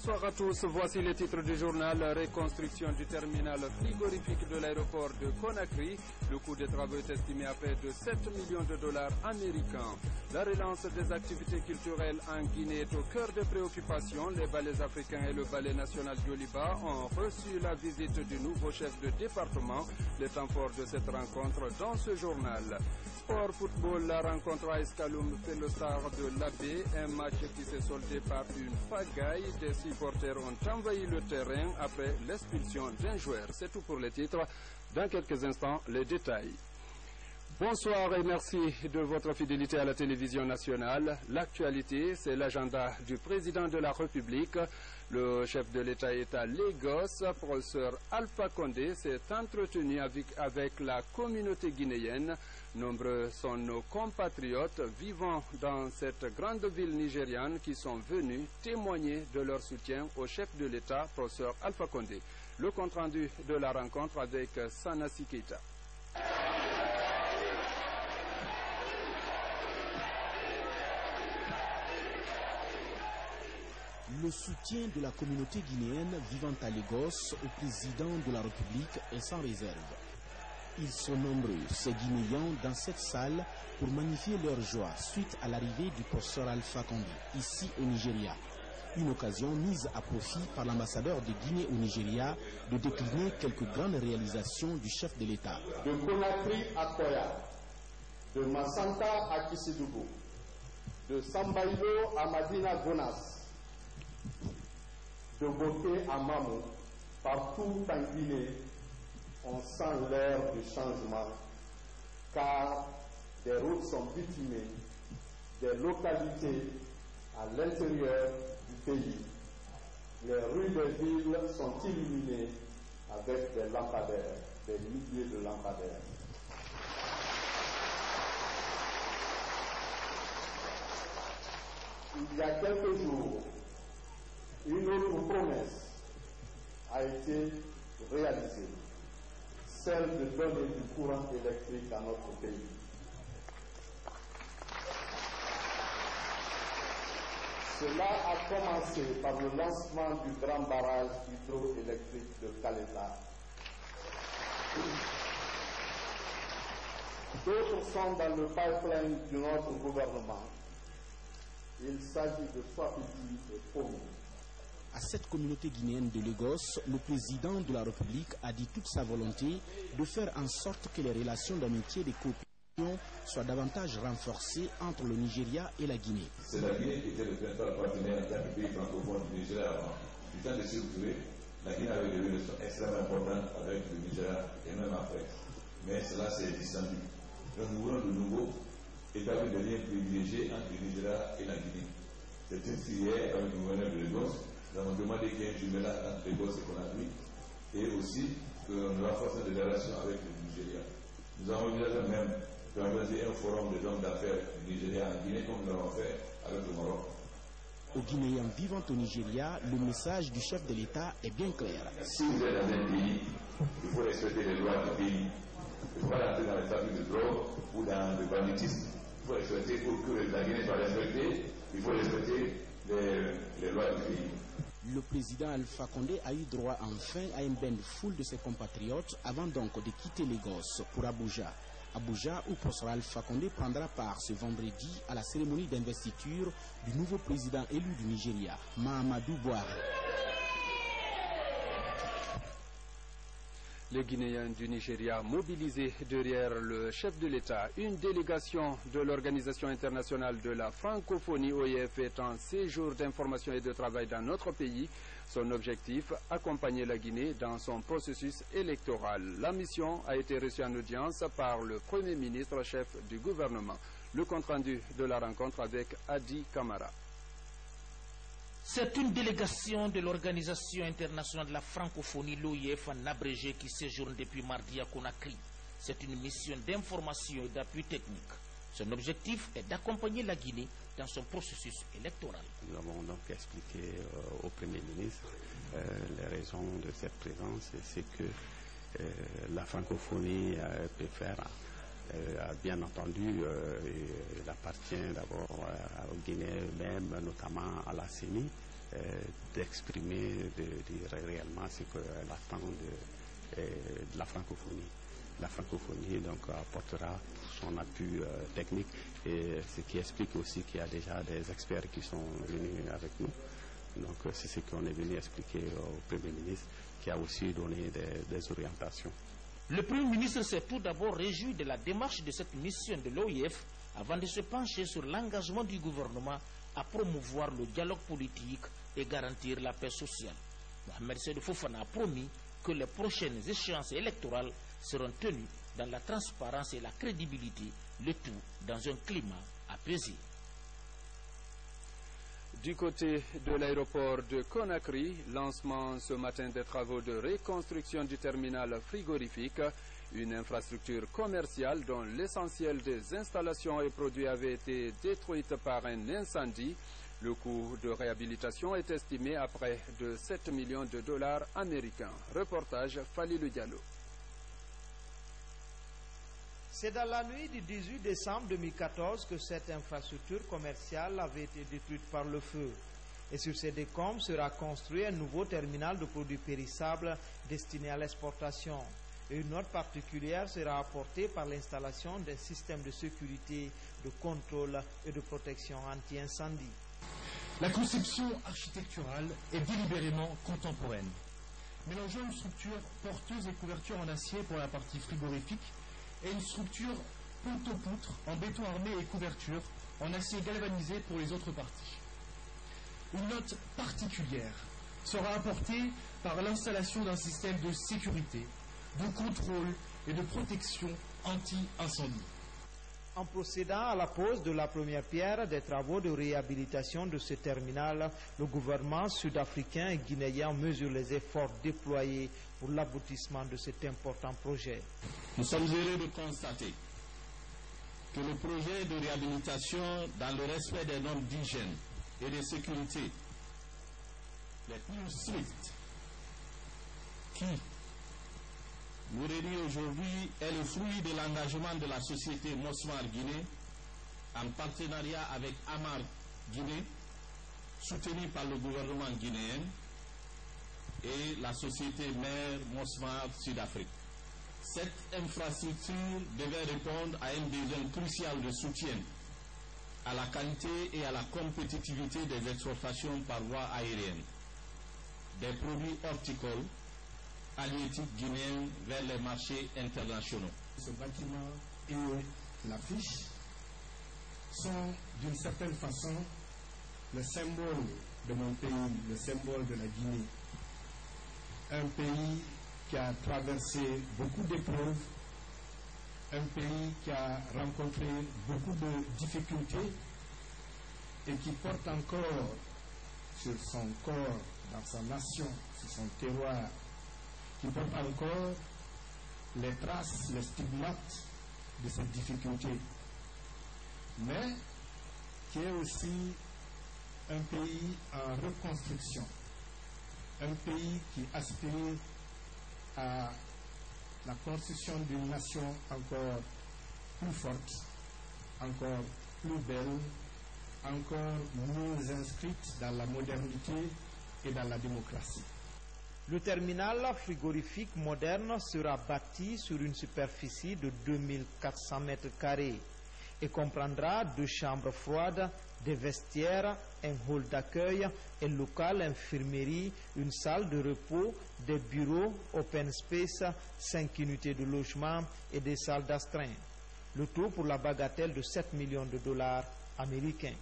Bonsoir à tous, voici les titres du journal. Reconstruction du terminal frigorifique de l'aéroport de Conakry. Le coût des travaux est estimé à près de 7 millions de dollars américains. La relance des activités culturelles en Guinée est au cœur des préoccupations. Les ballets africains et le ballet national Joliba ont reçu la visite du nouveau chef de département. Les temps forts de cette rencontre dans ce journal. Sport football, la rencontre à Escaloum fait le star de l'Abbé. Un match qui s'est soldé par une pagaille. Des supporters ont envahi le terrain après l'expulsion d'un joueur. C'est tout pour les titres. Dans quelques instants, les détails. Bonsoir et merci de votre fidélité à la télévision nationale. L'actualité, c'est l'agenda du président de la République. Le chef de l'État est à Lagos. Professeur Alpha Condé s'est entretenu avec la communauté guinéenne. Nombreux sont nos compatriotes vivant dans cette grande ville nigériane qui sont venus témoigner de leur soutien au chef de l'État, professeur Alpha Condé. Le compte-rendu de la rencontre avec Sanassi Keita. Le soutien de la communauté guinéenne vivant à Lagos au président de la République est sans réserve. Ils sont nombreux, ces Guinéens, dans cette salle pour magnifier leur joie suite à l'arrivée du professeur Alpha Condé, ici au Nigeria. Une occasion mise à profit par l'ambassadeur de Guinée au Nigeria de décliner quelques grandes réalisations du chef de l'État. De Conakry à Koya, de Massanta à Kissidougou, de Sambaïlo à Madina Gonas, de Boké à Mamou, partout en Guinée, on sent l'air du changement, car des routes sont bitumées, des localités à l'intérieur du pays. Les rues des villes sont illuminées avec des lampadaires, des milliers de lampadaires. Il y a quelques jours, une autre promesse a été réalisée, celle de donner du courant électrique à notre pays. Cela a commencé par le lancement du grand barrage hydroélectrique de Kaleta. D'autres sont dans le pipeline de notre gouvernement. Il s'agit de Swapiti et Pomi. À cette communauté guinéenne de Lagos, le président de la République a dit toute sa volonté de faire en sorte que les relations d'amitié et de coopération soient davantage renforcées entre le Nigeria et la Guinée. C'est la Guinée qui était le principal partenaire en tant que pays francophone du Nigeria avant. Du temps de Sékou Touré, la Guinée avait des relations extrêmement importantes avec le Nigeria et même après. Mais cela s'est distendu. Donc nous voulons de nouveau établir des liens privilégiés entre le Nigeria et la Guinée. C'est ainsi hier, avec le gouverneur de Lagos, nous avons demandé qu'il y ait un jumelage entre Lagos et Conakry et aussi que nous renforcions des relations avec le Nigeria. Nous avons envisagé même d'organiser un forum des hommes d'affaires du Nigeria en Guinée comme nous l'avons fait avec le Maroc. Aux Guinéens vivant au Nigeria, le message du chef de l'État est bien clair. Si vous êtes dans un pays, il faut respecter les lois du pays. Il ne faut pas rentrer dans les trafics de drogue ou dans le banditisme. Il faut respecter, pour que la Guinée soit respectée, il faut respecter les lois du pays. Le président Alpha Condé a eu droit enfin à un bain de foule de ses compatriotes avant donc de quitter Lagos pour Abuja. Abuja, où professeur Alpha Condé prendra part ce vendredi à la cérémonie d'investiture du nouveau président élu du Nigeria, Mahamadou Buhari. Les Guinéens du Nigeria mobilisés derrière le chef de l'État. Une délégation de l'Organisation internationale de la francophonie OIF est en séjour d'information et de travail dans notre pays. Son objectif, accompagner la Guinée dans son processus électoral. La mission a été reçue en audience par le Premier ministre chef du gouvernement. Le compte-rendu de la rencontre avec Adi Kamara. C'est une délégation de l'Organisation internationale de la francophonie, l'OIF en abrégé, qui séjourne depuis mardi à Conakry. C'est une mission d'information et d'appui technique. Son objectif est d'accompagner la Guinée dans son processus électoral. Nous avons donc expliqué au Premier ministre les raisons de cette présence. C'est que la francophonie peut faire, bien entendu, il appartient d'abord aux Guinéens eux-mêmes, notamment à la CENI, d'exprimer, de dire réellement ce qu'elle attend de la francophonie. La francophonie donc apportera son appui technique, et ce qui explique aussi qu'il y a déjà des experts qui sont venus avec nous. Donc c'est ce qu'on est venu expliquer au Premier ministre, qui a aussi donné des orientations. Le Premier ministre s'est tout d'abord réjoui de la démarche de cette mission de l'OIF avant de se pencher sur l'engagement du gouvernement à promouvoir le dialogue politique et garantir la paix sociale. Mohamed Seydou Fofana a promis que les prochaines échéances électorales seront tenues dans la transparence et la crédibilité, le tout dans un climat apaisé. Du côté de l'aéroport de Conakry, lancement ce matin des travaux de reconstruction du terminal frigorifique, une infrastructure commerciale dont l'essentiel des installations et produits avait été détruite par un incendie. Le coût de réhabilitation est estimé à près de 7 millions de dollars américains. Reportage Falilou Diallo. C'est dans la nuit du 18 décembre 2014 que cette infrastructure commerciale avait été détruite par le feu. Et sur ces décombres sera construit un nouveau terminal de produits périssables destiné à l'exportation. Et une note particulière sera apportée par l'installation d'un système de sécurité, de contrôle et de protection anti-incendie. La conception architecturale est délibérément contemporaine, mélangeant une structure porteuse et couverture en acier pour la partie frigorifique et une structure poutre en béton armé et couverture en acier galvanisé pour les autres parties. Une note particulière sera apportée par l'installation d'un système de sécurité, de contrôle et de protection anti-incendie. En procédant à la pose de la première pierre des travaux de réhabilitation de ce terminal, le gouvernement sud-africain et guinéen mesure les efforts déployés pour l'aboutissement de cet important projet. Nous sommes heureux de constater que le projet de réhabilitation, dans le respect des normes d'hygiène et de sécurité les plus strictes, qui nous réunit aujourd'hui, est le fruit de l'engagement de la société Mosmar Guinée en partenariat avec Amar Guinée, soutenu par le gouvernement guinéen, et la société mère Mosmar Sud-Afrique. Cette infrastructure devait répondre à un besoin crucial de soutien à la qualité et à la compétitivité des exportations par voie aérienne des produits horticoles halieutiques guinéens vers les marchés internationaux. Ce bâtiment et l'affiche sont d'une certaine façon le symbole de mon pays, le symbole de la Guinée. Un pays qui a traversé beaucoup d'épreuves, un pays qui a rencontré beaucoup de difficultés et qui porte encore sur son corps, dans sa nation, sur son terroir, qui porte encore les traces, les stigmates de cette difficulté, mais qui est aussi un pays en reconstruction, un pays qui aspire à la construction d'une nation encore plus forte, encore plus belle, encore mieux inscrite dans la modernité et dans la démocratie. Le terminal frigorifique moderne sera bâti sur une superficie de 2400 mètres carrés et comprendra 2 chambres froides, des vestiaires, un hall d'accueil, un local infirmerie, une salle de repos, des bureaux, open space, 5 unités de logement et des salles d'astreinte. Le tout pour la bagatelle de 7 millions de dollars américains.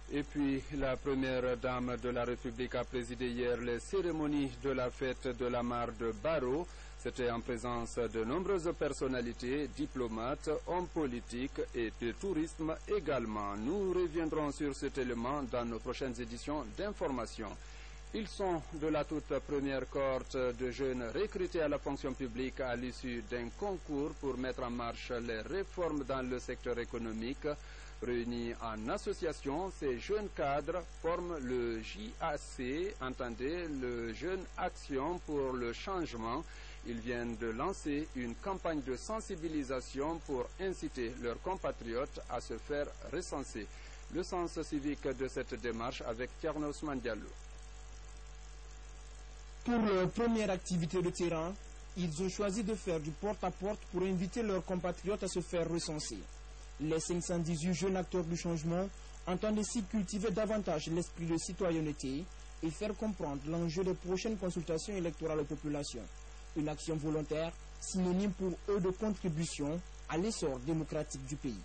Et puis, la première dame de la République a présidé hier les cérémonies de la fête de la mare de Barreau. C'était en présence de nombreuses personnalités, diplomates, hommes politiques et de tourisme également. Nous reviendrons sur cet élément dans nos prochaines éditions d'information. Ils sont de la toute première cohorte de jeunes recrutés à la fonction publique à l'issue d'un concours pour mettre en marche les réformes dans le secteur économique. Réunis en association, ces jeunes cadres forment le JAC, entendez, le Jeune Action pour le Changement. Ils viennent de lancer une campagne de sensibilisation pour inciter leurs compatriotes à se faire recenser. Le sens civique de cette démarche avec Thierno Ousmane Diallo. Pour leur première activité de terrain, ils ont choisi de faire du porte-à-porte pour inviter leurs compatriotes à se faire recenser. Les 518 jeunes acteurs du changement entendent ainsi cultiver davantage l'esprit de citoyenneté et faire comprendre l'enjeu des prochaines consultations électorales aux populations. Une action volontaire, synonyme pour eux de contribution à l'essor démocratique du pays.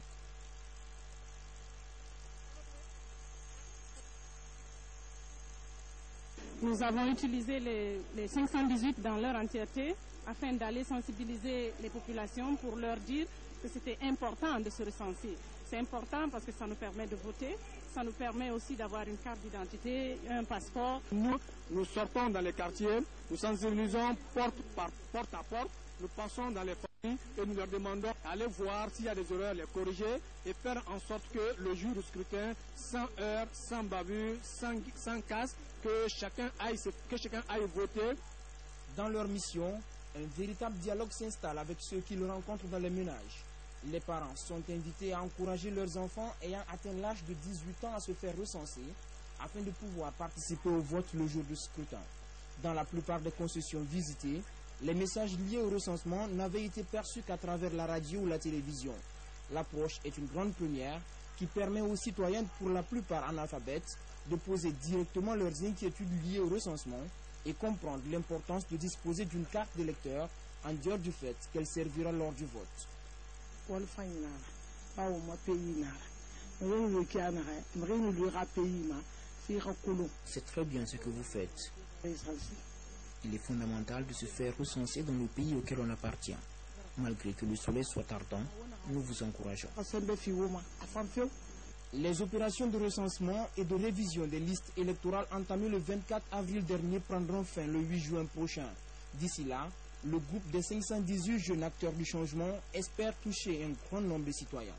Nous avons utilisé les 518 dans leur entièreté afin d'aller sensibiliser les populations pour leur dire que c'était important de se recenser. C'est important parce que ça nous permet de voter, ça nous permet aussi d'avoir une carte d'identité, un passeport. Nous sortons dans les quartiers, nous sensibilisons porte à porte, nous passons dans les familles et nous leur demandons d'aller voir s'il y a des erreurs, les corriger et faire en sorte que le jour du scrutin, sans heurts, sans bavure, sans casse, que chacun aille voter. Dans leur mission, un véritable dialogue s'installe avec ceux qui le rencontrent dans les ménages. Les parents sont invités à encourager leurs enfants ayant atteint l'âge de 18 ans à se faire recenser afin de pouvoir participer au vote le jour du scrutin. Dans la plupart des concessions visitées, les messages liés au recensement n'avaient été perçus qu'à travers la radio ou la télévision. L'approche est une grande première qui permet aux citoyens, pour la plupart analphabètes, de poser directement leurs inquiétudes liées au recensement et comprendre l'importance de disposer d'une carte d'électeur en dehors du fait qu'elle servira lors du vote. C'est très bien ce que vous faites. Il est fondamental de se faire recenser dans le pays auquel on appartient. Malgré que le soleil soit ardent, nous vous encourageons. Les opérations de recensement et de révision des listes électorales entamées le 24 avril dernier prendront fin le 8 juin prochain. D'ici là, le groupe des 518 jeunes acteurs du changement espère toucher un grand nombre de citoyens.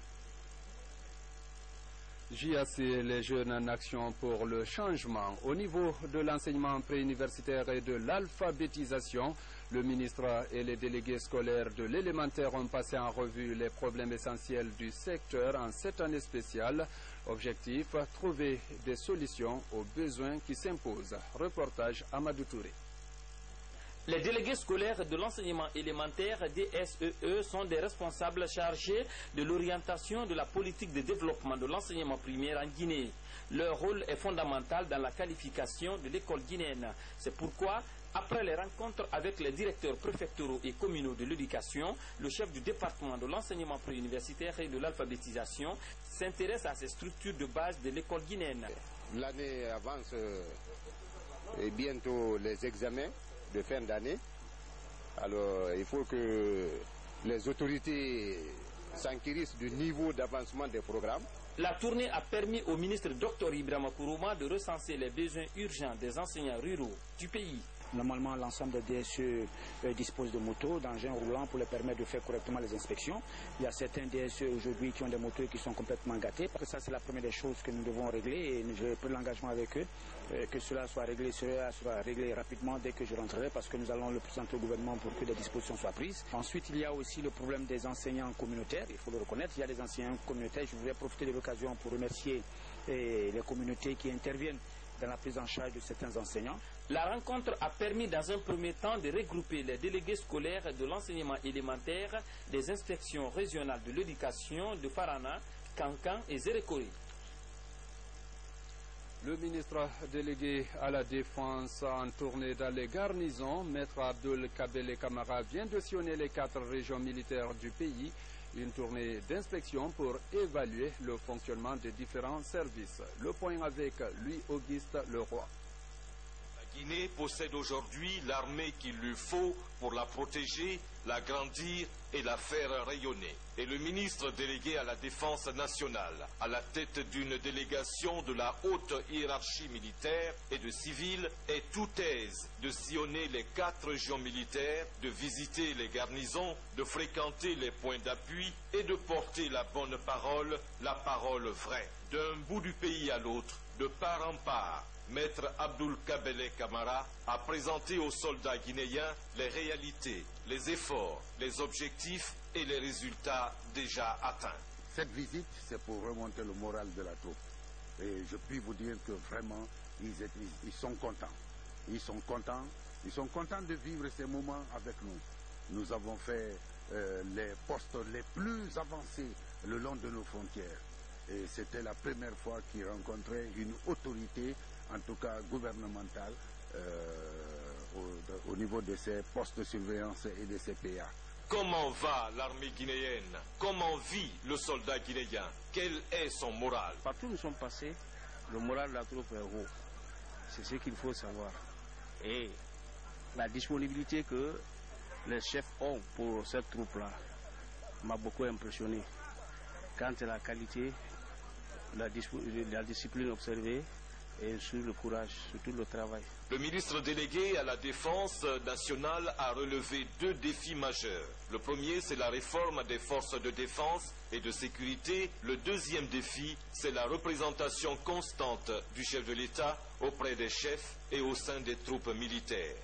JAC, les jeunes en action pour le changement. Au niveau de l'enseignement préuniversitaire et de l'alphabétisation, le ministre et les délégués scolaires de l'élémentaire ont passé en revue les problèmes essentiels du secteur en cette année spéciale. Objectif, trouver des solutions aux besoins qui s'imposent. Reportage Amadou Touré. Les délégués scolaires de l'enseignement élémentaire DSEE sont des responsables chargés de l'orientation de la politique de développement de l'enseignement primaire en Guinée. Leur rôle est fondamental dans la qualification de l'école guinéenne. C'est pourquoi, après les rencontres avec les directeurs préfectoraux et communaux de l'éducation, le chef du département de l'enseignement préuniversitaire et de l'alphabétisation s'intéresse à ces structures de base de l'école guinéenne. L'année avance et bientôt les examens de fin d'année. Alors il faut que les autorités s'enquérissent du niveau d'avancement des programmes. La tournée a permis au ministre Dr Ibrahima Kourouma de recenser les besoins urgents des enseignants ruraux du pays. Normalement, l'ensemble des DSE disposent de motos, d'engins roulants pour les permettre de faire correctement les inspections. Il y a certains DSE aujourd'hui qui ont des motos qui sont complètement gâtés. Parce que ça, c'est la première des choses que nous devons régler et j'ai pris l'engagement avec eux que cela soit réglé rapidement dès que je rentrerai parce que nous allons le présenter au gouvernement pour que des dispositions soient prises. Ensuite, il y a aussi le problème des enseignants communautaires, il faut le reconnaître. Il y a des enseignants communautaires. Je voudrais profiter de l'occasion pour remercier les communautés qui interviennent dans la prise en charge de certains enseignants. La rencontre a permis dans un premier temps de regrouper les délégués scolaires de l'enseignement élémentaire des inspections régionales de l'éducation de Farana, Kankan et Zérekori. Le ministre délégué à la Défense en tournée dans les garnisons, Maître Abdoul Kabele Kamara, vient de sillonner les 4 régions militaires du pays. Une tournée d'inspection pour évaluer le fonctionnement des différents services. Le point avec Louis-Auguste Leroy. La Guinée possède aujourd'hui l'armée qu'il lui faut pour la protéger, la grandir et la faire rayonner. Et le ministre délégué à la Défense nationale, à la tête d'une délégation de la haute hiérarchie militaire et de civile, est tout aise de sillonner les 4 régions militaires, de visiter les garnisons, de fréquenter les points d'appui et de porter la bonne parole, la parole vraie. D'un bout du pays à l'autre, de part en part, Maître Abdoul Kabele Kamara a présenté aux soldats guinéens les réalités, les efforts, les objectifs et les résultats déjà atteints. Cette visite, c'est pour remonter le moral de la troupe. Et je puis vous dire que vraiment, ils sont contents. Ils sont contents de vivre ces moments avec nous. Nous avons fait les postes les plus avancés le long de nos frontières. Et c'était la première fois qu'ils rencontraient une autorité, en tout cas gouvernementale, au niveau de ces postes de surveillance et de ces PA. Comment va l'armée guinéenne? Comment vit le soldat guinéen? Quel est son moral? Partout où nous sommes passés, le moral de la troupe est haut. C'est ce qu'il faut savoir. Et la disponibilité que les chefs ont pour cette troupe-là m'a beaucoup impressionné. Quant à la qualité, la discipline observée et sur le courage, surtout le travail. Le ministre délégué à la Défense nationale a relevé 2 défis majeurs. Le premier, c'est la réforme des forces de défense et de sécurité. Le deuxième défi, c'est la représentation constante du chef de l'État auprès des chefs et au sein des troupes militaires.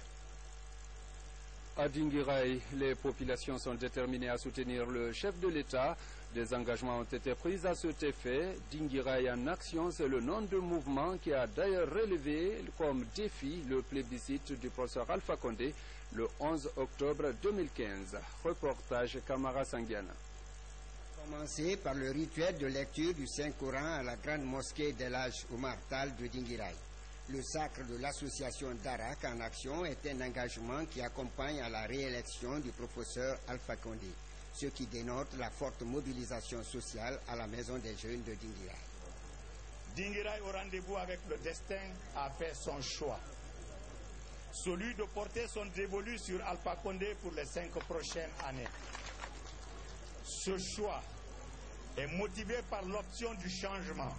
À Dinguiraye, les populations sont déterminées à soutenir le chef de l'État. Des engagements ont été pris à cet effet. Dinguiraye en action, c'est le nom de mouvement qui a d'ailleurs relevé comme défi le plébiscite du professeur Alpha Condé le 11 octobre 2015. Reportage Kamara Sangiana. Commencer par le rituel de lecture du Saint-Coran à la grande mosquée d'El Hadj Oumar Tall de Dinguiraye. Le sacre de l'association Darak en action est un engagement qui accompagne à la réélection du professeur Alpha Condé, ce qui dénote la forte mobilisation sociale à la maison des jeunes de Dinguiraye. Dinguiraye, au rendez-vous avec le destin, a fait son choix. Celui de porter son dévolu sur Alpha Condé pour les 5 prochaines années. Ce choix est motivé par l'option du changement,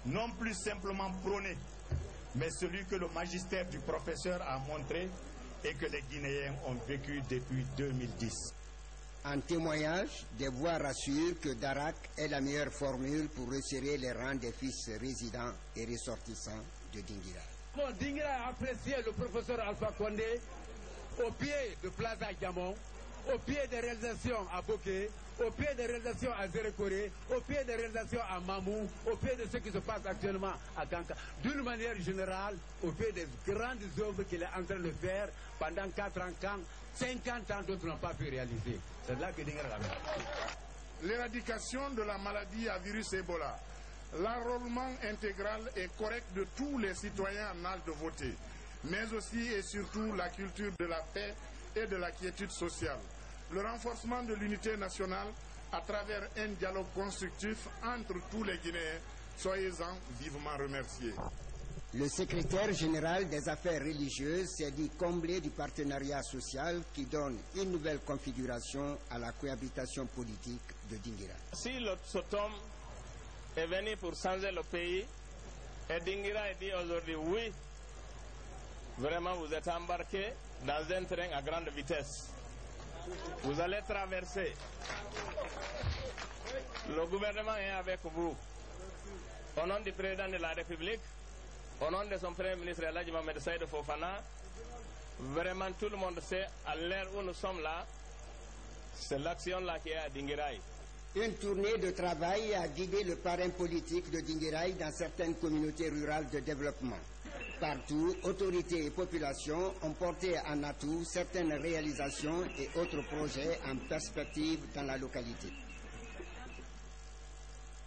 non plus simplement prôné, mais celui que le magistère du professeur a montré et que les Guinéens ont vécu depuis 2010. En témoignage, des voix rassurent que Darak est la meilleure formule pour resserrer les rangs des fils résidents et ressortissants de Dinguiraye. Bon, Dinguiraye a apprécié le professeur Alpha Condé au pied de Plaza Diamond, au pied des réalisations à Bokeh, au pied des réalisations à Zérekoré, au pied des réalisations à Mamou, au pied de ce qui se passe actuellement à Kanka. D'une manière générale, au pied des grandes œuvres qu'il est en train de faire pendant 4 ans, 50 ans d'autres n'ont pas pu réaliser. C'est là que Dinguiraye l'a fait. L'éradication de la maladie à virus Ebola, l'enrôlement intégral et correct de tous les citoyens en âge de voter, mais aussi et surtout la culture de la paix et de la quiétude sociale. Le renforcement de l'unité nationale à travers un dialogue constructif entre tous les Guinéens. Soyez-en vivement remerciés. Le secrétaire général des affaires religieuses s'est dit comblé du partenariat social qui donne une nouvelle configuration à la cohabitation politique de Dinguiraye. Si le Sotom est venu pour changer le pays, et Dinguiraye dit aujourd'hui oui, vraiment vous êtes embarqués dans un train à grande vitesse. Vous allez traverser. Le gouvernement est avec vous. Au nom du président de la République, au nom de son premier ministre El Hadj Mohamed Saïd Fofana, vraiment tout le monde sait, à l'heure où nous sommes là, c'est l'action-là qui est à Dinguiraye. Une tournée de travail a guidé le parrain politique de Dinguiraye dans certaines communautés rurales de développement. Partout, autorités et populations ont porté en atout certaines réalisations et autres projets en perspective dans la localité.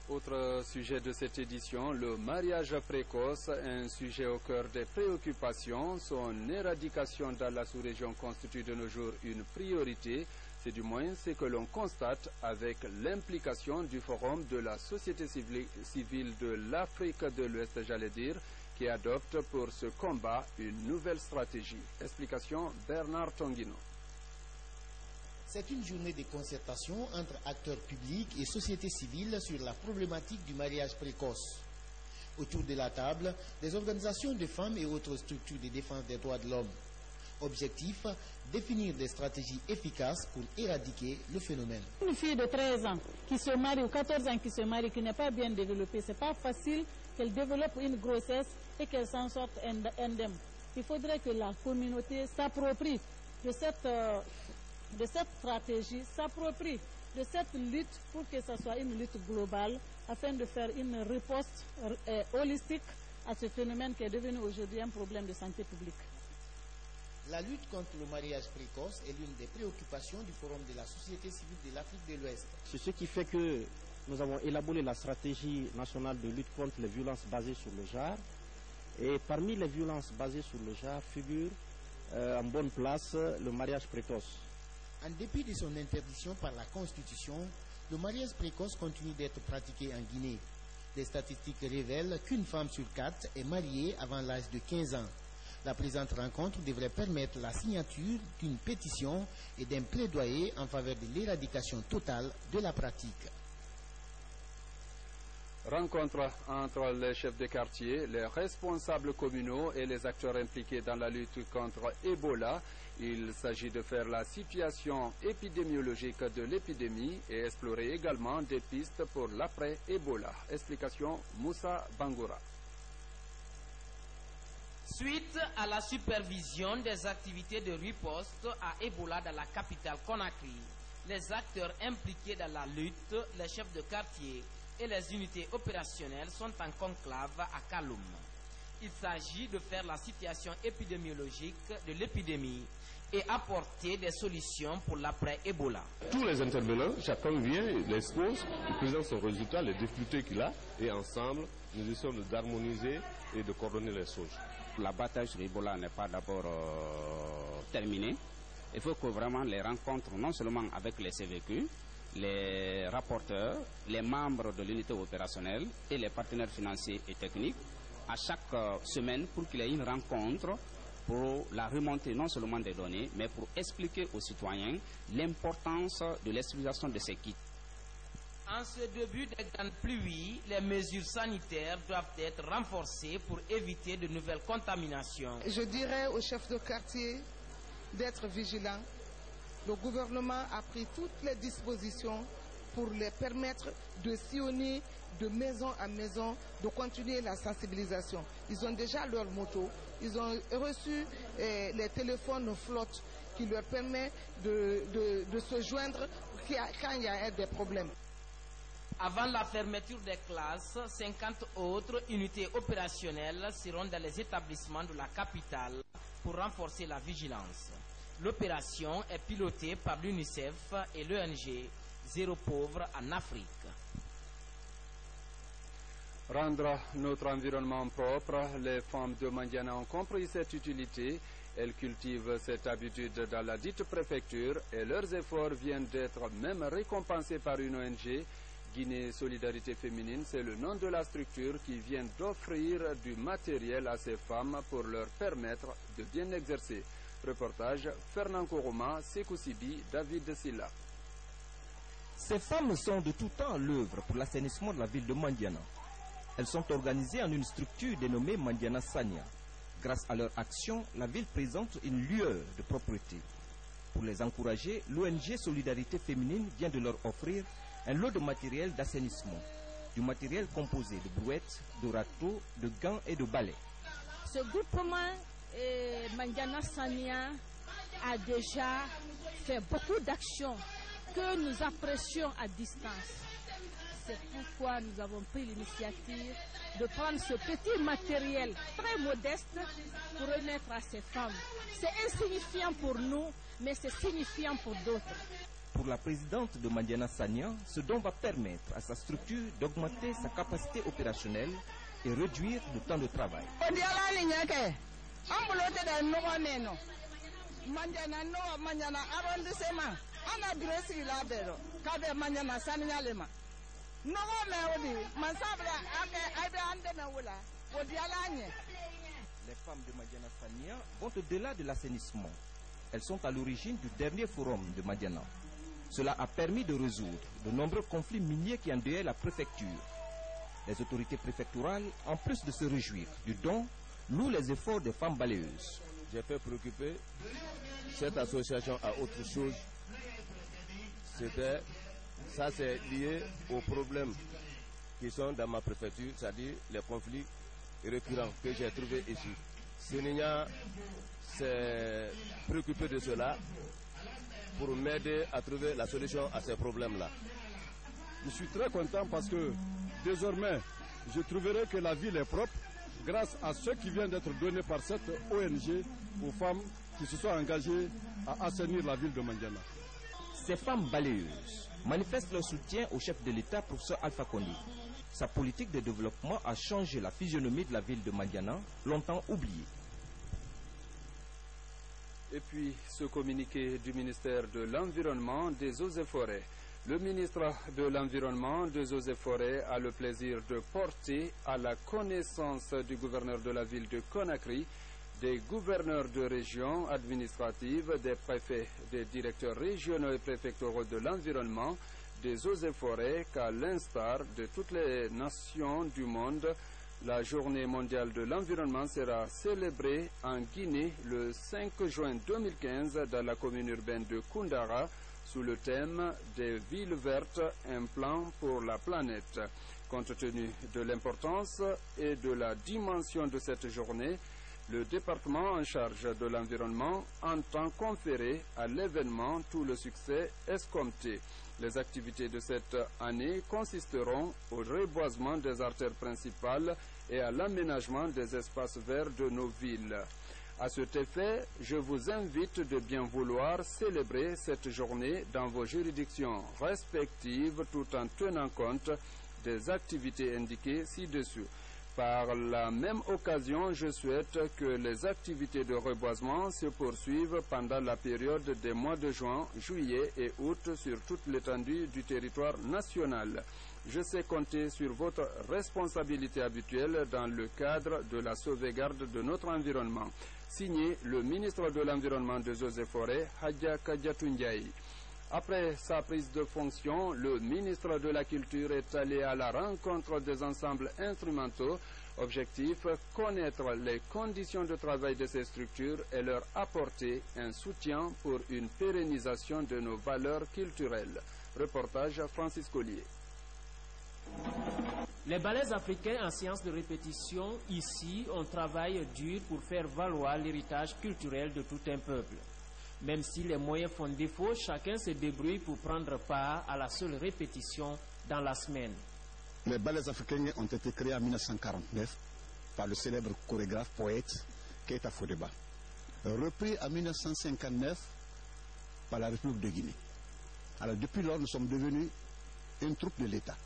Autre sujet de cette édition, le mariage précoce, un sujet au cœur des préoccupations. Son éradication dans la sous-région constitue de nos jours une priorité. C'est du moins ce que l'on constate avec l'implication du Forum de la société civile de l'Afrique de l'Ouest, j'allais dire, qui adopte pour ce combat une nouvelle stratégie. Explication Bernard Tonguino. C'est une journée de concertation entre acteurs publics et société civile sur la problématique du mariage précoce. Autour de la table, des organisations de femmes et autres structures de défense des droits de l'homme. Objectif, définir des stratégies efficaces pour éradiquer le phénomène. Une fille de 13 ans qui se marie ou 14 ans qui se marie, qui n'est pas bien développée, c'est pas facile qu'elle développe une grossesse et qu'elle s'en sorte indemne. Il faudrait que la communauté s'approprie de cette de cette stratégie, s'approprient de cette lutte pour que ce soit une lutte globale afin de faire une riposte holistique à ce phénomène qui est devenu aujourd'hui un problème de santé publique. La lutte contre le mariage précoce est l'une des préoccupations du Forum de la société civile de l'Afrique de l'Ouest. C'est ce qui fait que nous avons élaboré la stratégie nationale de lutte contre les violences basées sur le genre. Et parmi les violences basées sur le genre figure en bonne place le mariage précoce. En dépit de son interdiction par la Constitution, le mariage précoce continue d'être pratiqué en Guinée. Les statistiques révèlent qu'une femme sur 4 est mariée avant l'âge de 15 ans. La présente rencontre devrait permettre la signature d'une pétition et d'un plaidoyer en faveur de l'éradication totale de la pratique. Rencontre entre les chefs de quartier, les responsables communaux et les acteurs impliqués dans la lutte contre Ebola. Il s'agit de faire la situation épidémiologique de l'épidémie et explorer également des pistes pour l'après-Ebola. Explication Moussa Bangoura. Suite à la supervision des activités de riposte à Ebola dans la capitale Conakry, les acteurs impliqués dans la lutte, les chefs de quartier et les unités opérationnelles sont en conclave à Kaloum. Il s'agit de faire la situation épidémiologique de l'épidémie et apporter des solutions pour l'après-Ebola. Tous les intervenants, chacun vient, l'expose, il présente son résultat, les difficultés qu'il a, et ensemble, nous essayons d'harmoniser et de coordonner les choses. La bataille sur Ebola n'est pas d'abord terminée. Il faut que vraiment les rencontres, non seulement avec les CVQ, les rapporteurs, les membres de l'unité opérationnelle et les partenaires financiers et techniques, à chaque semaine pour qu'il y ait une rencontre pour la remontée non seulement des données, mais pour expliquer aux citoyens l'importance de l'utilisation de ces kits. En ce début de grande pluie, les mesures sanitaires doivent être renforcées pour éviter de nouvelles contaminations. Je dirais aux chefs de quartier d'être vigilants. Le gouvernement a pris toutes les dispositions pour les permettre de sillonner de maison à maison, de continuer la sensibilisation. Ils ont déjà leur moto, ils ont reçu les téléphones flottes qui leur permettent de se joindre quand il y a des problèmes. Avant la fermeture des classes, 50 autres unités opérationnelles seront dans les établissements de la capitale pour renforcer la vigilance. L'opération est pilotée par l'UNICEF et l'ONG Zéro Pauvre en Afrique. Rendre notre environnement propre, les femmes de Mandiana ont compris cette utilité. Elles cultivent cette habitude dans la dite préfecture et leurs efforts viennent d'être même récompensés par une ONG. Guinée Solidarité Féminine, c'est le nom de la structure qui vient d'offrir du matériel à ces femmes pour leur permettre de bien exercer. Reportage Fernand Koroma, Sekou Sibi, David Silla. Ces femmes sont de tout temps à l'œuvre pour l'assainissement de la ville de Mandiana. Elles sont organisées en une structure dénommée Mandiana Sania. Grâce à leur action, la ville présente une lueur de propreté. Pour les encourager, l'ONG Solidarité Féminine vient de leur offrir un lot de matériel d'assainissement, du matériel composé de brouettes, de râteaux, de gants et de balais. Ce groupement Mandiana Sania a déjà fait beaucoup d'actions que nous apprécions à distance. C'est pourquoi nous avons pris l'initiative de prendre ce petit matériel très modeste pour remettre à ces femmes. C'est insignifiant pour nous, mais c'est signifiant pour d'autres. Pour la présidente de Mandiana Sania, ce don va permettre à sa structure d'augmenter sa capacité opérationnelle et réduire le temps de travail. Les femmes de Mandiana Sania vont au-delà de l'assainissement. Elles sont à l'origine du dernier forum de Mandiana. Cela a permis de résoudre de nombreux conflits miniers qui endayaient la préfecture. Les autorités préfectorales, en plus de se réjouir du don, louent les efforts des femmes balayeuses. J'ai fait préoccuper cette association à autre chose. Ça c'est lié aux problèmes qui sont dans ma préfecture, c'est-à-dire les conflits récurrents que j'ai trouvés ici. Sénigna s'est préoccupé de cela pour m'aider à trouver la solution à ces problèmes-là. Je suis très content parce que désormais, je trouverai que la ville est propre grâce à ce qui vient d'être donné par cette ONG aux femmes qui se sont engagées à assainir la ville de Mandiana. Ces femmes balayeuses manifestent leur soutien au chef de l'État, professeur Alpha Condé. Sa politique de développement a changé la physionomie de la ville de Mandiana, longtemps oubliée. Et puis, ce communiqué du ministère de l'Environnement, des Eaux et Forêts. Le ministre de l'Environnement, des Eaux et Forêts a le plaisir de porter à la connaissance du gouverneur de la ville de Conakry, des gouverneurs de régions administratives, des préfets, des directeurs régionaux et préfectoraux de l'environnement, des eaux et forêts, qu'à l'instar de toutes les nations du monde, la journée mondiale de l'environnement sera célébrée en Guinée le 5 juin 2015 dans la commune urbaine de Koundara sous le thème des villes vertes, un plan pour la planète. Compte tenu de l'importance et de la dimension de cette journée, le département en charge de l'environnement entend conférer à l'événement tout le succès escompté. Les activités de cette année consisteront au reboisement des artères principales et à l'aménagement des espaces verts de nos villes. À cet effet, je vous invite de bien vouloir célébrer cette journée dans vos juridictions respectives tout en tenant compte des activités indiquées ci-dessous. Par la même occasion, je souhaite que les activités de reboisement se poursuivent pendant la période des mois de juin, juillet et août sur toute l'étendue du territoire national. Je sais compter sur votre responsabilité habituelle dans le cadre de la sauvegarde de notre environnement. Signé le ministre de l'Environnement, des Eaux et Forêts, Hadja Kadiatou Ndiaye. Après sa prise de fonction, le ministre de la Culture est allé à la rencontre des ensembles instrumentaux. Objectif, connaître les conditions de travail de ces structures et leur apporter un soutien pour une pérennisation de nos valeurs culturelles. Reportage Francis Collier. Les ballets africains en sciences de répétition, ici, on travaille dur pour faire valoir l'héritage culturel de tout un peuple. Même si les moyens font défaut, chacun se débrouille pour prendre part à la seule répétition dans la semaine. Les ballets africains ont été créés en 1949 par le célèbre chorégraphe poète Keita Fodeba, repris en 1959 par la République de Guinée. Alors depuis lors, nous sommes devenus une troupe de l'État.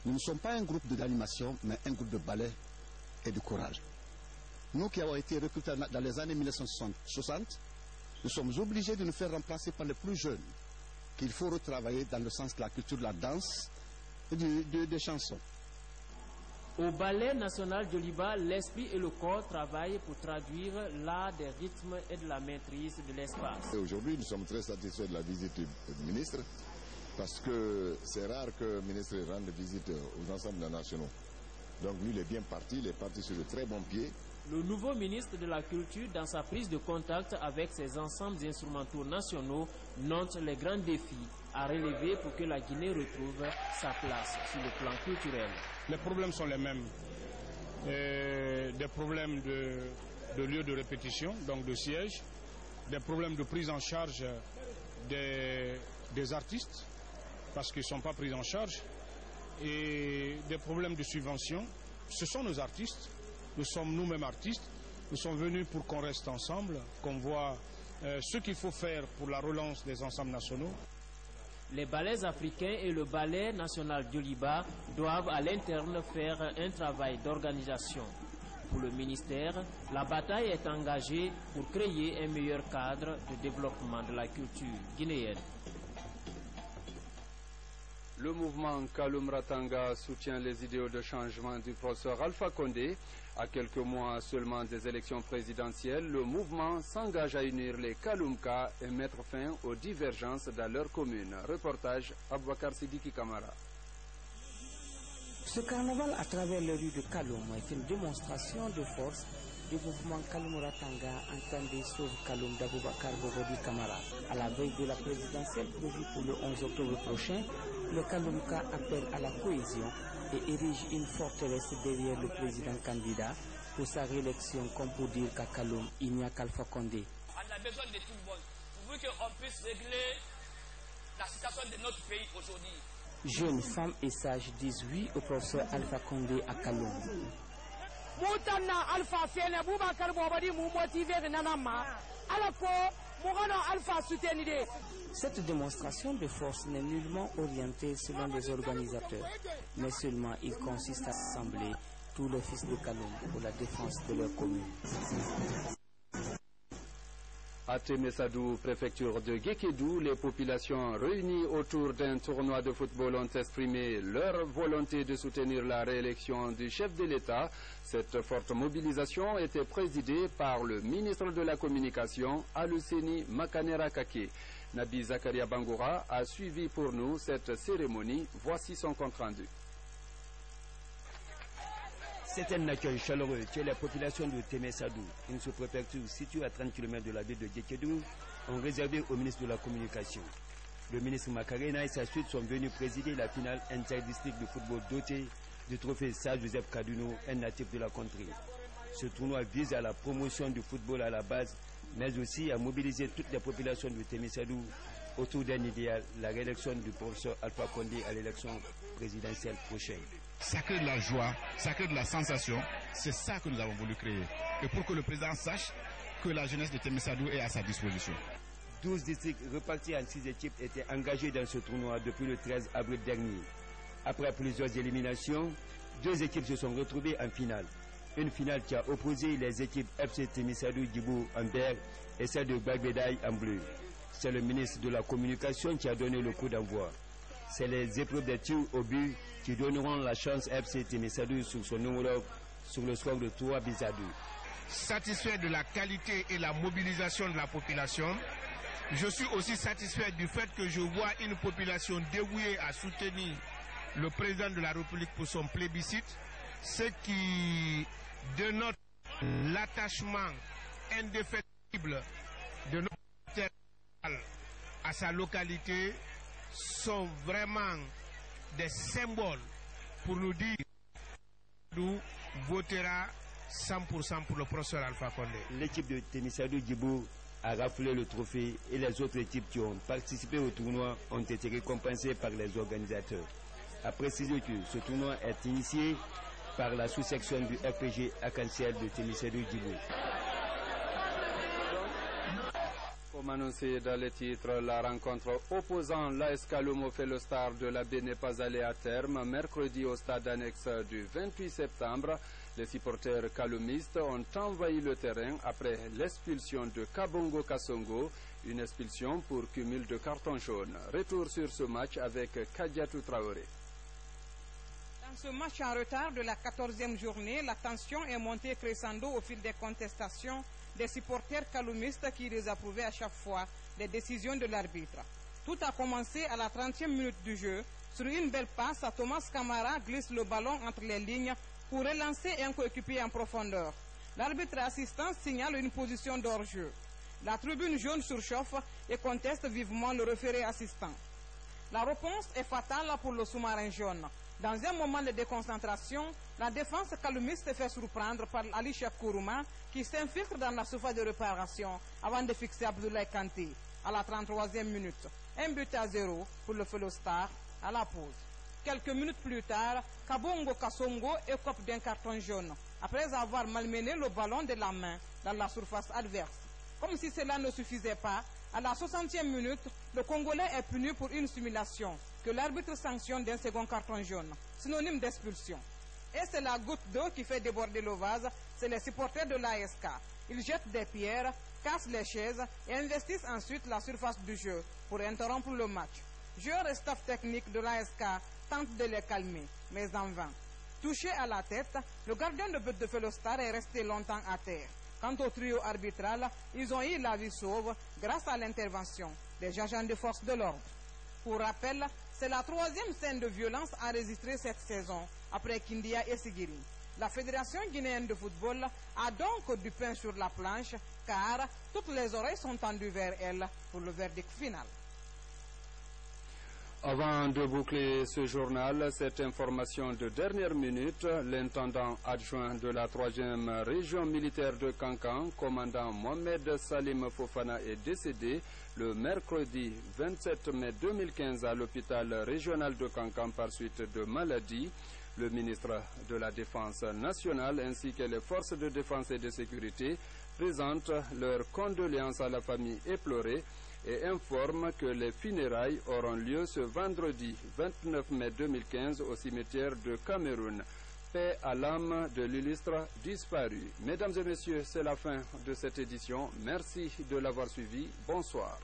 Nous ne sommes pas un groupe d'animation, mais un groupe de ballet et de courage. Nous qui avons été recrutés dans les années 1960, nous sommes obligés de nous faire remplacer par les plus jeunes, qu'il faut retravailler dans le sens de la culture de la danse et des chansons. Au Ballet national de Liba, l'esprit et le corps travaillent pour traduire l'art des rythmes et de la maîtrise de l'espace. Aujourd'hui, nous sommes très satisfaits de la visite du ministre, parce que c'est rare que le ministre rende visite aux ensembles nationaux. Donc lui, il est bien parti, il est parti sur de très bons pieds. Le nouveau ministre de la Culture, dans sa prise de contact avec ses ensembles instrumentaux nationaux, note les grands défis à relever pour que la Guinée retrouve sa place sur le plan culturel. Les problèmes sont les mêmes. Des problèmes de lieux de répétition, donc de sièges, des problèmes de prise en charge des artistes, parce qu'ils ne sont pas pris en charge, et des problèmes de subvention. Ce sont nos artistes. Nous sommes nous-mêmes artistes, nous sommes venus pour qu'on reste ensemble, qu'on voit ce qu'il faut faire pour la relance des ensembles nationaux. Les ballets africains et le ballet national de Liba doivent à l'interne faire un travail d'organisation. Pour le ministère, la bataille est engagée pour créer un meilleur cadre de développement de la culture guinéenne. Le mouvement Kaloum Ratanga soutient les idéaux de changement du professeur Alpha Condé. À quelques mois seulement des élections présidentielles, le mouvement s'engage à unir les Kaloumka et mettre fin aux divergences dans leur commune. Reportage Aboubakar Sidiki Kamara. Ce carnaval à travers les rues de Kaloum est une démonstration de force du mouvement Kaloum Ratanga entendé sauve Kaloum d'Aboubakar Bobodi Kamara. À la veille de la présidentielle prévue pour le 11 octobre prochain, le Kaloumka appelle à la cohésion et érige une forteresse derrière le président candidat pour sa réélection, comme pour dire qu'à Kaloum, il n'y a qu'Alpha Condé. On a besoin de tout le monde. Vous pour qu'on puisse régler la situation de notre pays aujourd'hui. Jeunes, femmes et sages disent oui au professeur Alpha Condé à Kaloum. Cette démonstration de force n'est nullement orientée selon les organisateurs, mais seulement il consiste à rassembler tous les fils de Kaloum pour la défense de leur commune. À Temesadou, préfecture de Guékédou, les populations réunies autour d'un tournoi de football ont exprimé leur volonté de soutenir la réélection du chef de l'État. Cette forte mobilisation était présidée par le ministre de la Communication, Aluseni Makanera Kake. Nabi Zakaria Bangoura a suivi pour nous cette cérémonie. Voici son compte rendu. C'est un accueil chaleureux que les populations de Temesadou, une sous-préfecture située à 30 km de la ville de Guékédou, ont réservé au ministre de la Communication. Le ministre Makarena et sa suite sont venus présider la finale interdistrict de football doté du trophée Sir Joseph Kaduno, un natif de la contrée. Ce tournoi vise à la promotion du football à la base, mais aussi à mobiliser toutes les populations de Temesadou autour d'un idéal, la réélection du professeur Alpha Condé à l'élection présidentielle prochaine. Ça crée de la joie, ça crée de la sensation. C'est ça que nous avons voulu créer. Et pour que le président sache que la jeunesse de Temesadou est à sa disposition. 12 districts repartis en 6 équipes étaient engagés dans ce tournoi depuis le 13 avril dernier. Après plusieurs éliminations, 2 équipes se sont retrouvées en finale. Une finale qui a opposé les équipes FC Temesadou Djibou en vert et celle de Bagbedaï en bleu. C'est le ministre de la Communication qui a donné le coup d'envoi. C'est les épreuves des tirs au but qui donneront la chance FC Temesadou sur son homologue sur le score de 3-2. Satisfait de la qualité et la mobilisation de la population, je suis aussi satisfait du fait que je vois une population dévouée à soutenir le président de la République pour son plébiscite, ce qui dénote l'attachement indéfectible de notre terre à sa localité, sont vraiment des symboles pour nous dire que nous votera 100% pour le professeur Alpha Condé. L'équipe de Temesadou Djibou a raflé le trophée et les autres équipes qui ont participé au tournoi ont été récompensées par les organisateurs. A préciser que ce tournoi est initié par la sous-section du RPG Arc-en-Ciel de Temesadou Djibou. Comme annoncé dans les titres, la rencontre opposant l'AS Kaloum au Felostar de la baie n'est pas allée à terme. Mercredi au stade annexe du 28 septembre, les supporters kaloumistes ont envahi le terrain après l'expulsion de Kabongo Kasongo, une expulsion pour cumul de cartons jaunes. Retour sur ce match avec Kadiatou Traoré. Dans ce match en retard de la 14e journée, la tension est montée crescendo au fil des contestations des supporters kaloumistes qui désapprouvaient à chaque fois les décisions de l'arbitre. Tout a commencé à la 30e minute du jeu. Sur une belle passe, Thomas Camara glisse le ballon entre les lignes pour relancer un coéquipier en profondeur. L'arbitre assistant signale une position d'hors-jeu. La tribune jaune surchauffe et conteste vivement le référé assistant. La réponse est fatale pour le sous-marin jaune. Dans un moment de déconcentration, la défense kaloumiste se fait surprendre par Ali Chef Kourouma qui s'infiltre dans la surface de réparation avant de fixer Abdoulaye Kanté à la 33e minute. 1-0 pour le Felostar à la pause. Quelques minutes plus tard, Kabongo Kasongo écope d'un carton jaune après avoir malmené le ballon de la main dans la surface adverse. Comme si cela ne suffisait pas, à la 60e minute, le Congolais est puni pour une simulation que l'arbitre sanctionne d'un second carton jaune, synonyme d'expulsion. Et c'est la goutte d'eau qui fait déborder le vase, c'est les supporters de l'ASK. Ils jettent des pierres, cassent les chaises et investissent ensuite la surface du jeu pour interrompre le match. Joueurs et staff technique de l'ASK tentent de les calmer, mais en vain. Touché à la tête, le gardien de but de Felostar est resté longtemps à terre. Quant au trio arbitral, ils ont eu la vie sauve grâce à l'intervention des agents de force de l'ordre. Pour rappel, c'est la 3e scène de violence enregistrée cette saison, après Kindia et Sigiri. La Fédération guinéenne de football a donc du pain sur la planche, car toutes les oreilles sont tendues vers elle pour le verdict final. Avant de boucler ce journal, cette information de dernière minute, l'intendant adjoint de la 3e région militaire de Kankan, commandant Mohamed Salim Fofana, est décédé le mercredi 27 mai 2015 à l'hôpital régional de Kankan par suite de maladie. Le ministre de la Défense nationale ainsi que les forces de défense et de sécurité présentent leurs condoléances à la famille éplorée et informe que les funérailles auront lieu ce vendredi 29 mai 2015 au cimetière de Cameroun. Paix à l'âme de l'illustre disparu. Mesdames et messieurs, c'est la fin de cette édition. Merci de l'avoir suivi. Bonsoir.